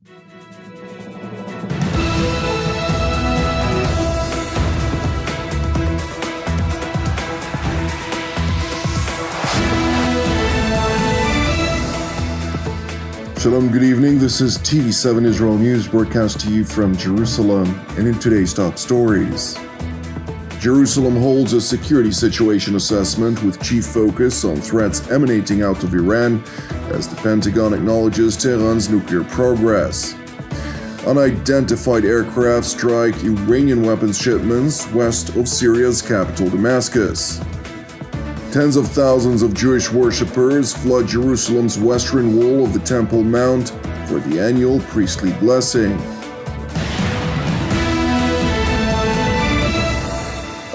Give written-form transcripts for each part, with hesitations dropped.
Shalom, good evening. This is TV7 Israel News broadcast to you from Jerusalem, and in today's top stories. Jerusalem holds a security situation assessment with chief focus on threats emanating out of Iran as the Pentagon acknowledges Tehran's nuclear progress. Unidentified aircraft strike Iranian weapons shipments west of Syria's capital Damascus. Tens of thousands of Jewish worshippers flood Jerusalem's western wall of the Temple Mount for the annual priestly blessing.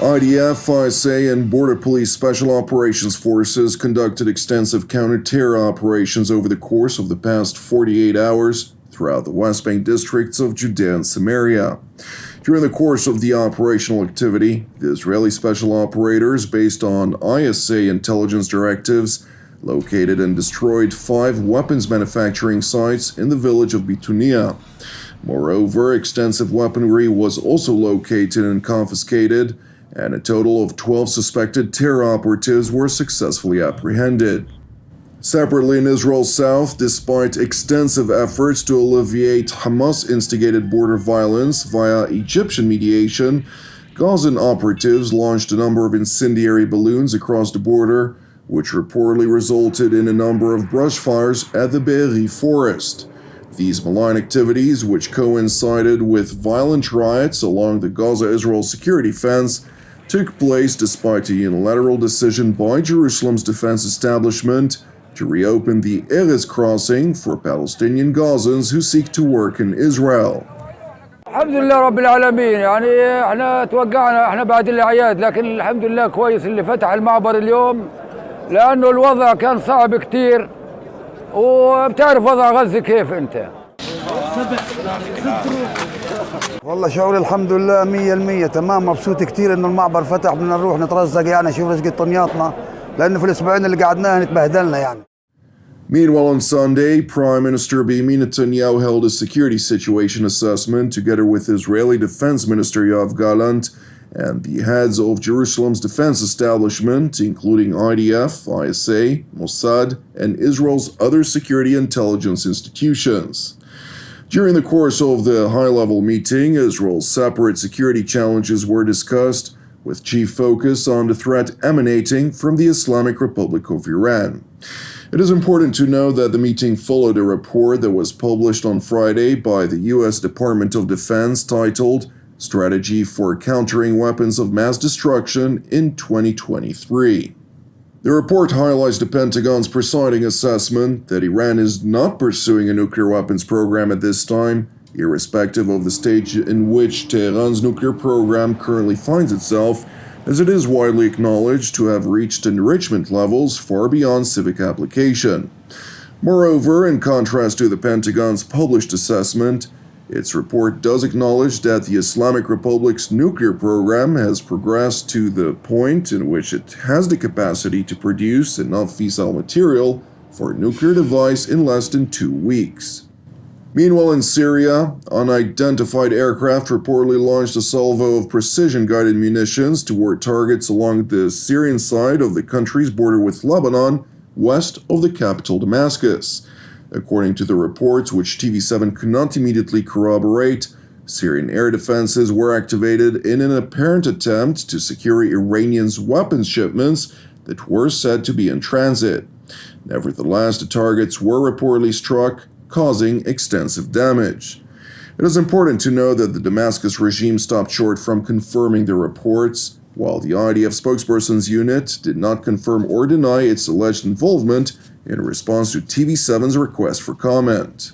IDF, ISA, and Border Police Special Operations Forces conducted extensive counter-terror operations over the course of the past 48 hours throughout the West Bank districts of Judea and Samaria. During the course of the operational activity, the Israeli special operators, based on ISA intelligence directives, located and destroyed 5 weapons manufacturing sites in the village of Bitunia. Moreover, extensive weaponry was also located and confiscated, and a total of 12 suspected terror operatives were successfully apprehended. Separately, in Israel's south, despite extensive efforts to alleviate Hamas-instigated border violence via Egyptian mediation, Gazan operatives launched a number of incendiary balloons across the border, which reportedly resulted in a number of brush fires at the Be'eri forest. These malign activities, which coincided with violent riots along the Gaza-Israel security fence, took place despite a unilateral decision by Jerusalem's defense establishment to reopen the Erez crossing for Palestinian Gazans who seek to work in Israel. الحمد لله رب العالمين يعني احنا توقعنا احنا بعد الاعياد لكن الحمد لله كويس اللي فتح المعبر اليوم لانه الوضع كان صعب كتير وبتعرف وضع غزة كيف انت. والله شعوري الحمد لله 100% تمام مبسوط كتير انه المعبر فتح بدنا نروح نترزق يعني نشوف رزق طنياتنا لانه في الاسبوعين اللي قعدناها اتبهدلنا يعني. Meanwhile, on Sunday, Prime Minister Benjamin Netanyahu held a security situation assessment together with Israeli Defense Minister Yoav Gallant and the heads of Jerusalem's defense establishment, including IDF, ISA, Mossad, and Israel's other security intelligence institutions. During the course of the high-level meeting, Israel's separate security challenges were discussed, with chief focus on the threat emanating from the Islamic Republic of Iran. It is important to note that the meeting followed a report that was published on Friday by the U.S. Department of Defense titled Strategy for Countering Weapons of Mass Destruction in 2023. The report highlights the Pentagon's presiding assessment that Iran is not pursuing a nuclear weapons program at this time, irrespective of the stage in which Tehran's nuclear program currently finds itself, as it is widely acknowledged to have reached enrichment levels far beyond civic application. Moreover, in contrast to the Pentagon's published assessment, its report does acknowledge that the Islamic Republic's nuclear program has progressed to the point in which it has the capacity to produce enough fissile material for a nuclear device in less than 2 weeks. Meanwhile, in Syria, unidentified aircraft reportedly launched a salvo of precision-guided munitions toward targets along the Syrian side of the country's border with Lebanon, west of the capital Damascus. According to the reports, which TV7 could not immediately corroborate, Syrian air defenses were activated in an apparent attempt to secure Iranians' weapons shipments that were said to be in transit. Nevertheless, the targets were reportedly struck, causing extensive damage. It is important to note that the Damascus regime stopped short from confirming the reports, while the IDF spokesperson's unit did not confirm or deny its alleged involvement in response to TV7's request for comment.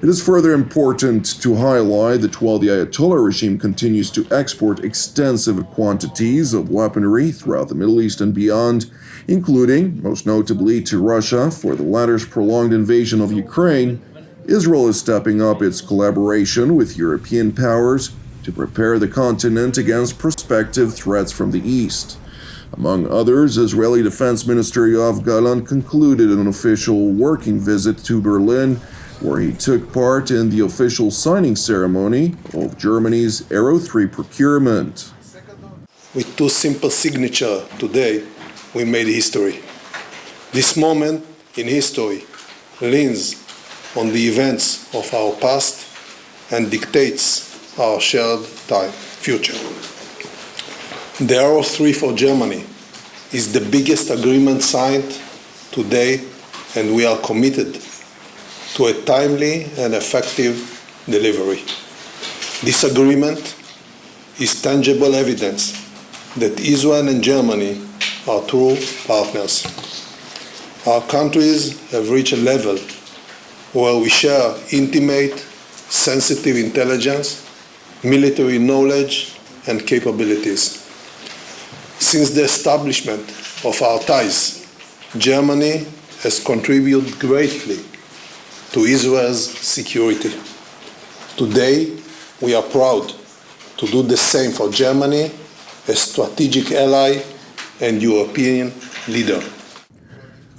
It is further important to highlight that while the Ayatollah regime continues to export extensive quantities of weaponry throughout the Middle East and beyond, including, most notably, to Russia for the latter's prolonged invasion of Ukraine, Israel is stepping up its collaboration with European powers to prepare the continent against prospective threats from the East. Among others, Israeli Defense Minister Yoav Gallant concluded an official working visit to Berlin, where he took part in the official signing ceremony of Germany's Aero 3 procurement. With two simple signatures today, we made history. This moment in history leans on the events of our past and dictates our shared future. The Aero 3 for Germany is the biggest agreement signed to date, and we are committed to a timely and effective delivery. This agreement is tangible evidence that Israel and Germany are true partners. Our countries have reached a level where we share intimate, sensitive intelligence, military knowledge, and capabilities. Since the establishment of our ties, Germany has contributed greatly to Israel's security. Today, we are proud to do the same for Germany, a strategic ally and European leader.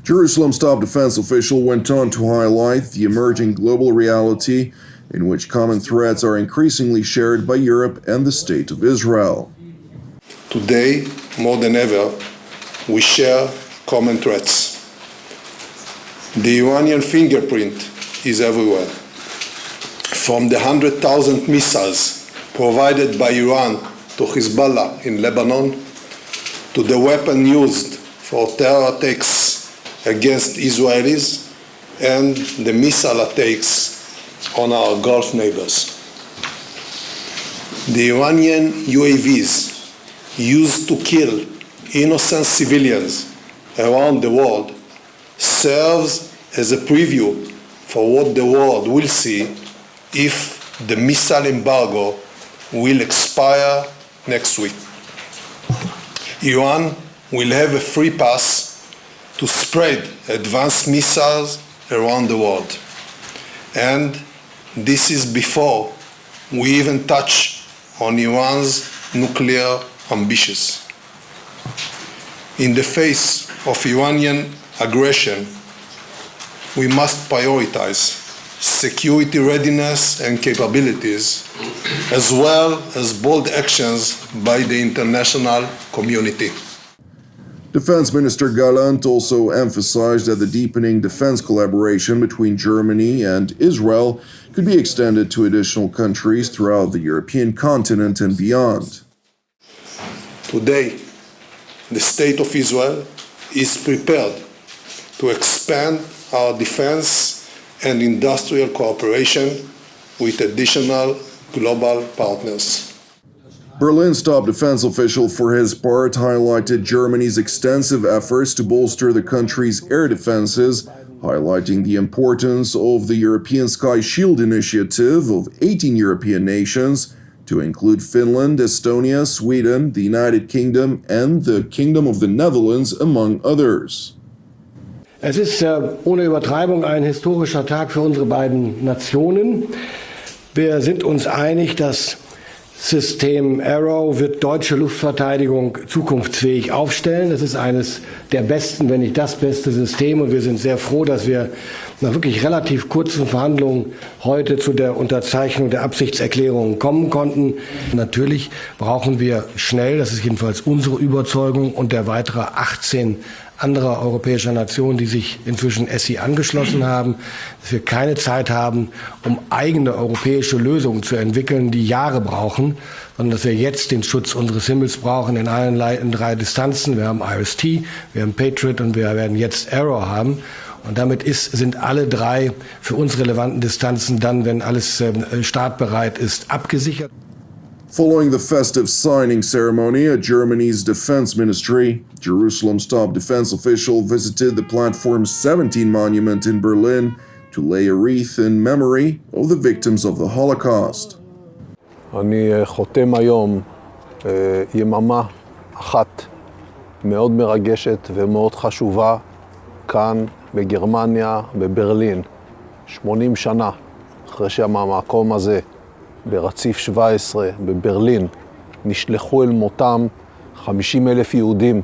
Jerusalem's top defense official went on to highlight the emerging global reality in which common threats are increasingly shared by Europe and the State of Israel. Today, more than ever, we share common threats. The Iranian fingerprint is everywhere. From the 100,000 missiles provided by Iran to Hezbollah in Lebanon, to the weapon used for terror attacks against Israelis and the missile attacks on our Gulf neighbors. The Iranian UAVs used to kill innocent civilians around the world serves as a preview for what the world will see if the missile embargo will expire next week. Iran will have a free pass to spread advanced missiles around the world. And this is before we even touch on Iran's nuclear ambitions. In the face of Iranian aggression, we must prioritize security readiness and capabilities, as well as bold actions by the international community. Defense Minister Gallant also emphasized that the deepening defense collaboration between Germany and Israel could be extended to additional countries throughout the European continent and beyond. Today, the State of Israel is prepared to expand our defense and industrial cooperation with additional global partners. Berlin's top defense official, for his part, highlighted Germany's extensive efforts to bolster the country's air defenses, highlighting the importance of the European Sky Shield initiative of 18 European nations, to include Finland, Estonia, Sweden, the United Kingdom, and the Kingdom of the Netherlands, among others. Es ist ohne Übertreibung ein historischer Tag für unsere beiden Nationen. Wir sind uns einig, dass System Arrow wird deutsche Luftverteidigung zukunftsfähig aufstellen. Das ist eines der besten, wenn nicht das beste System. Und wir sind sehr froh, dass wir nach wirklich relativ kurzen Verhandlungen heute zu der Unterzeichnung der Absichtserklärungen kommen konnten. Natürlich brauchen wir schnell, das ist jedenfalls unsere Überzeugung, und der weitere 18 anderer europäischer Nationen, die sich inzwischen SI angeschlossen haben, dass wir keine Zeit haben, um eigene europäische Lösungen zu entwickeln, die Jahre brauchen, sondern dass wir jetzt den Schutz unseres Himmels brauchen in allen 3 Distanzen. Wir haben IRIS-T, wir haben Patriot und wir werden jetzt Arrow haben. Und damit sind alle 3 für uns relevanten Distanzen dann, wenn alles startbereit ist, abgesichert. Following the festive signing ceremony at Germany's defense ministry, Jerusalem's top defense official visited the Platform 17 monument in Berlin to lay a wreath in memory of the victims of the Holocaust. אני חותם היום יממה אחת מאוד מרגשת ומאוד חשובה כאן בגרמניה, בברלין. 80 שנה אחרי שהמקום הזה ברציף 17 בברלין נשלחו אל מותם 50,000 יהודים.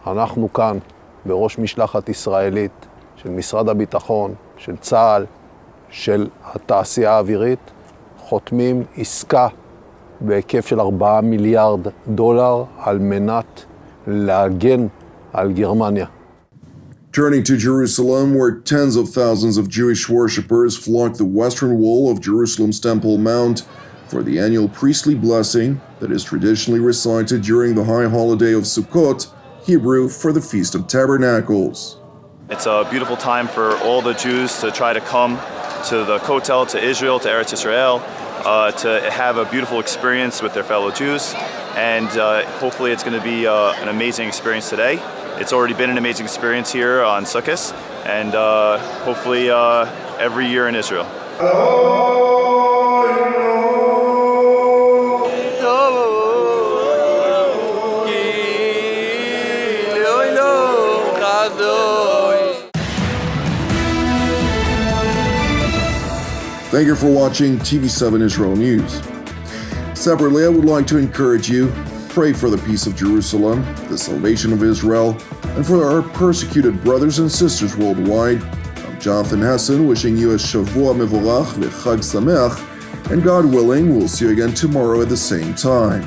אנחנו כאן בראש משלחת ישראלית של משרד הביטחון, של צה"ל, של התעשייה האווירית, חותמים עסקה בהיקף של $4 מיליארד על מנת להגן על גרמניה. Turning to Jerusalem, where tens of thousands of Jewish worshippers flocked the western wall of Jerusalem's Temple Mount for the annual priestly blessing that is traditionally recited during the high holiday of Sukkot, Hebrew for the Feast of Tabernacles. It's a beautiful time for all the Jews to try to come to the Kotel, to Israel, to Eretz Israel, to have a beautiful experience with their fellow Jews, and hopefully it's going to be an amazing experience today. It's already been an amazing experience here on Sukkot, and hopefully every year in Israel. Thank you for watching TV7 Israel News. Separately, I would like to encourage you, pray for the peace of Jerusalem, the salvation of Israel, and for our persecuted brothers and sisters worldwide. I'm Jonathan Hessen, wishing you a Shavua Mevorach, Chag Sameach, and God willing, we'll see you again tomorrow at the same time.